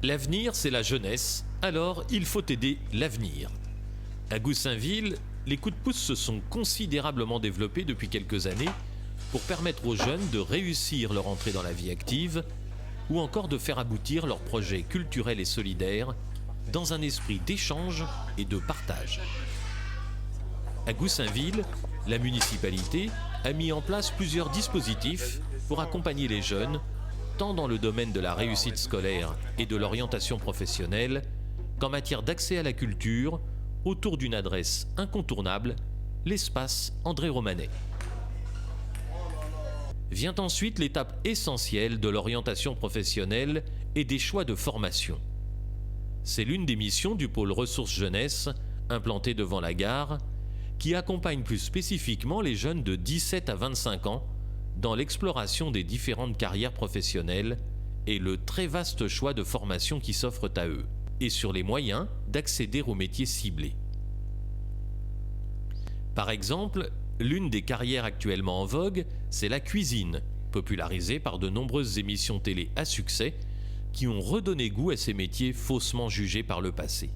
L'avenir, c'est la jeunesse, alors il faut aider l'avenir. À Goussainville, les coups de pouce se sont considérablement développés depuis quelques années pour permettre aux jeunes de réussir leur entrée dans la vie active ou encore de faire aboutir leurs projets culturels et solidaires dans un esprit d'échange et de partage. À Goussainville, la municipalité a mis en place plusieurs dispositifs pour accompagner les jeunes, tant dans le domaine de la réussite scolaire et de l'orientation professionnelle, qu'en matière d'accès à la culture, autour d'une adresse incontournable, l'espace André Romanet. Vient ensuite l'étape essentielle de l'orientation professionnelle et des choix de formation. C'est l'une des missions du pôle ressources jeunesse, implanté devant la gare, qui accompagne plus spécifiquement les jeunes de 17 à 25 ans dans l'exploration des différentes carrières professionnelles et le très vaste choix de formations qui s'offrent à eux, et sur les moyens d'accéder aux métiers ciblés. Par exemple, l'une des carrières actuellement en vogue, c'est la cuisine, popularisée par de nombreuses émissions télé à succès qui ont redonné goût à ces métiers faussement jugés par le passé.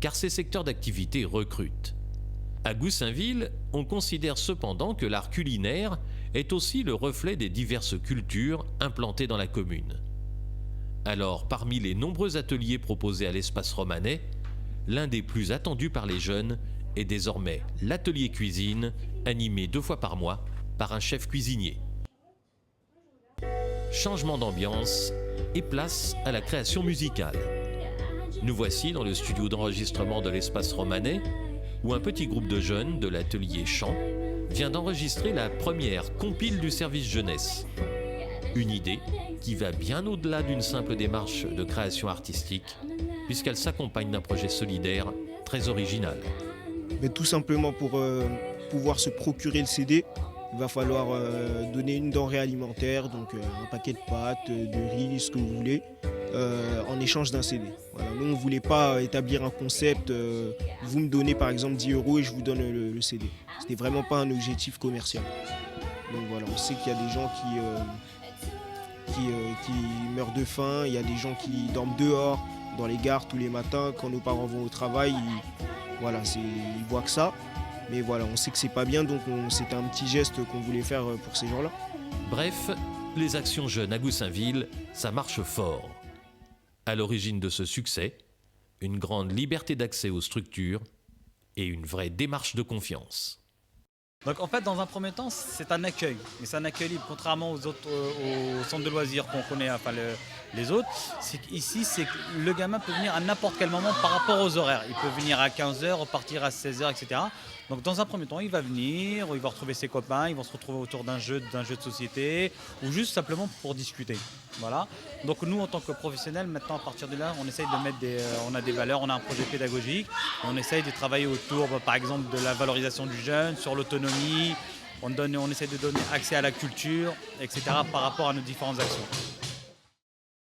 Car ces secteurs d'activité recrutent. À Goussainville, on considère cependant que l'art culinaire est aussi le reflet des diverses cultures implantées dans la commune. Alors, parmi les nombreux ateliers proposés à l'espace Romanet, l'un des plus attendus par les jeunes est désormais l'atelier cuisine, animé 2 fois par mois par un chef cuisinier. Changement d'ambiance et place à la création musicale. Nous voici dans le studio d'enregistrement de l'espace Romanet, où un petit groupe de jeunes de l'atelier chant vient d'enregistrer la première compile du service jeunesse. Une idée qui va bien au-delà d'une simple démarche de création artistique, puisqu'elle s'accompagne d'un projet solidaire très original. Mais tout simplement pour pouvoir se procurer le CD, il va falloir donner une denrée alimentaire, donc un paquet de pâtes, de riz, ce que vous voulez, en échange d'un CD. Voilà. Nous, on ne voulait pas établir un concept, vous me donnez par exemple 10 € et je vous donne le CD. C'était vraiment pas un objectif commercial. Donc voilà, on sait qu'il y a des gens qui meurent de faim, il y a des gens qui dorment dehors, dans les gares tous les matins, quand nos parents vont au travail, ils voient que ça. Mais voilà, on sait que c'est pas bien, donc c'était un petit geste qu'on voulait faire pour ces gens-là. Bref, les actions jeunes à Goussainville, ça marche fort. À l'origine de ce succès, une grande liberté d'accès aux structures et une vraie démarche de confiance. Donc en fait, dans un premier temps, c'est un accueil, mais c'est un accueil libre, contrairement aux autres, aux centres de loisirs qu'on connaît, enfin les autres. C'est qu'ici, le gamin peut venir à n'importe quel moment par rapport aux horaires. Il peut venir à 15h, repartir à 16h, etc. Donc dans un premier temps, il va venir, il va retrouver ses copains, ils vont se retrouver autour d'un jeu de société, ou juste simplement pour discuter. Voilà. Donc nous, en tant que professionnels, maintenant à partir de là, on essaye de mettre on a des valeurs, on a un projet pédagogique, on essaye de travailler autour, par exemple, de la valorisation du jeune, sur l'autonomie, on essaie de donner accès à la culture, etc. par rapport à nos différentes actions.